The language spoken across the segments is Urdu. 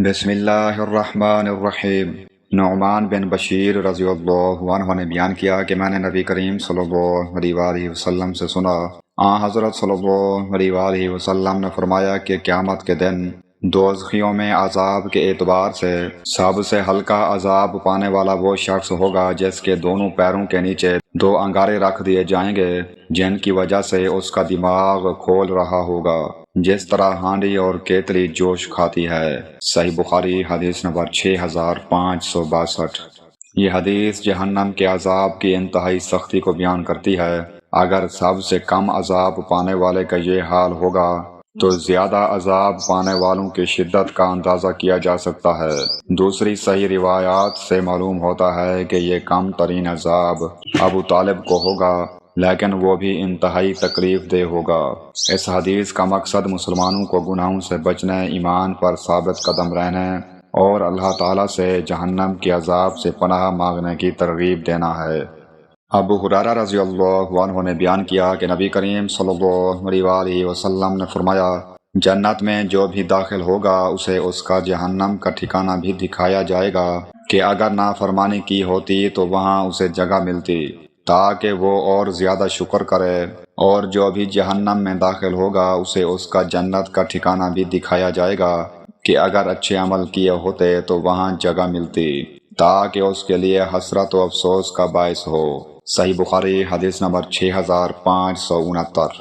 بسم اللہ الرحمن الرحیم۔ نعمان بن بشیر رضی اللہ عنہ نے بیان کیا کہ میں نے نبی کریم صلی اللہ علیہ وآلہ وسلم سے سنا، حضرت صلی اللہ علیہ وآلہ وسلم نے فرمایا کہ قیامت کے دن دوزخیوں میں عذاب کے اعتبار سے سب سے ہلکا عذاب پانے والا وہ شخص ہوگا جس کے دونوں پیروں کے نیچے دو انگارے رکھ دیے جائیں گے، جن کی وجہ سے اس کا دماغ کھول رہا ہوگا جس طرح ہانڈی اور کیتلی جوش کھاتی ہے۔ صحیح بخاری حدیث نمبر 6562۔ یہ حدیث جہنم کے عذاب کی انتہائی سختی کو بیان کرتی ہے۔ اگر سب سے کم عذاب پانے والے کا یہ حال ہوگا تو زیادہ عذاب پانے والوں کی شدت کا اندازہ کیا جا سکتا ہے۔ دوسری صحیح روایات سے معلوم ہوتا ہے کہ یہ کم ترین عذاب ابو طالب کو ہوگا، لیکن وہ بھی انتہائی تکلیف دہ ہوگا۔ اس حدیث کا مقصد مسلمانوں کو گناہوں سے بچنے، ایمان پر ثابت قدم رہنے اور اللہ تعالیٰ سے جہنم کے عذاب سے پناہ مانگنے کی ترغیب دینا ہے۔ ابو ہریرہ رضی اللہ عنہ نے بیان کیا کہ نبی کریم صلی اللہ علیہ وآلہ وسلم نے فرمایا، جنت میں جو بھی داخل ہوگا اسے اس کا جہنم کا ٹھکانہ بھی دکھایا جائے گا کہ اگر نافرمانی کی ہوتی تو وہاں اسے جگہ ملتی تاکہ وہ اور زیادہ شکر کرے، اور جو بھی جہنم میں داخل ہوگا اسے اس کا جنت کا ٹھکانہ بھی دکھایا جائے گا کہ اگر اچھے عمل کیے ہوتے تو وہاں جگہ ملتی تاکہ اس کے لیے حسرت و افسوس کا باعث ہو۔ صحیح بخاری حدیث نمبر 6569۔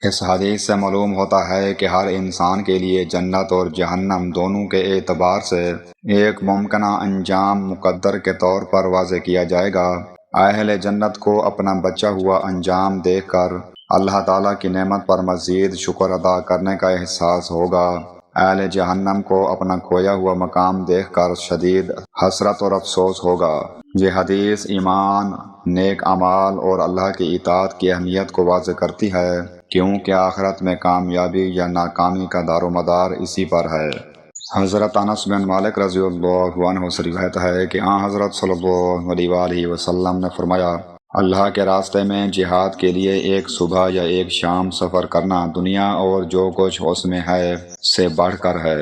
اس حدیث سے معلوم ہوتا ہے کہ ہر انسان کے لیے جنت اور جہنم دونوں کے اعتبار سے ایک ممکنہ انجام مقدر کے طور پر واضح کیا جائے گا۔ اہل جنت کو اپنا بچا ہوا انجام دیکھ کر اللہ تعالیٰ کی نعمت پر مزید شکر ادا کرنے کا احساس ہوگا۔ اہل جہنم کو اپنا کھویا ہوا مقام دیکھ کر شدید حسرت اور افسوس ہوگا۔ یہ حدیث ایمان، نیک اعمال اور اللہ کی اطاعت کی اہمیت کو واضح کرتی ہے، کیونکہ آخرت میں کامیابی یا ناکامی کا دار و مدار اسی پر ہے۔ حضرت انس بن مالک رضی اللہ عنہ سے روایت ہے کہ حضرت صلی اللہ علیہ وآلہ وسلم نے فرمایا، اللہ کے راستے میں جہاد کے لیے ایک صبح یا ایک شام سفر کرنا دنیا اور جو کچھ اس میں ہے سے بڑھ کر ہے،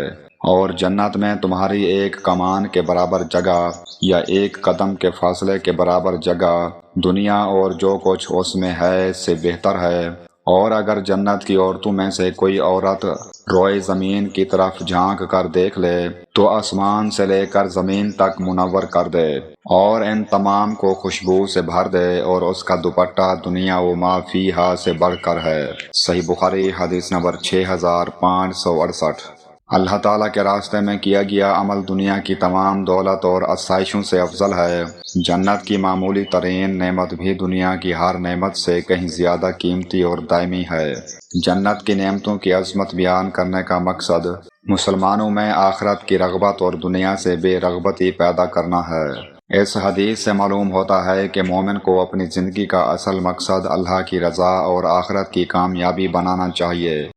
اور جنت میں تمہاری ایک کمان کے برابر جگہ یا ایک قدم کے فاصلے کے برابر جگہ دنیا اور جو کچھ اس میں ہے سے بہتر ہے۔ اور اگر جنت کی عورتوں میں سے کوئی عورت روئے زمین کی طرف جھانک کر دیکھ لے تو آسمان سے لے کر زمین تک منور کر دے اور ان تمام کو خوشبو سے بھر دے، اور اس کا دوپٹہ دنیا و ما فیہا سے بڑھ کر ہے۔ صحیح بخاری حدیث نمبر 6568۔ اللہ تعالیٰ کے راستے میں کیا گیا عمل دنیا کی تمام دولت اور آسائشوں سے افضل ہے۔ جنت کی معمولی ترین نعمت بھی دنیا کی ہر نعمت سے کہیں زیادہ قیمتی اور دائمی ہے۔ جنت کی نعمتوں کی عظمت بیان کرنے کا مقصد مسلمانوں میں آخرت کی رغبت اور دنیا سے بے رغبتی پیدا کرنا ہے۔ اس حدیث سے معلوم ہوتا ہے کہ مومن کو اپنی زندگی کا اصل مقصد اللہ کی رضا اور آخرت کی کامیابی بنانا چاہیے۔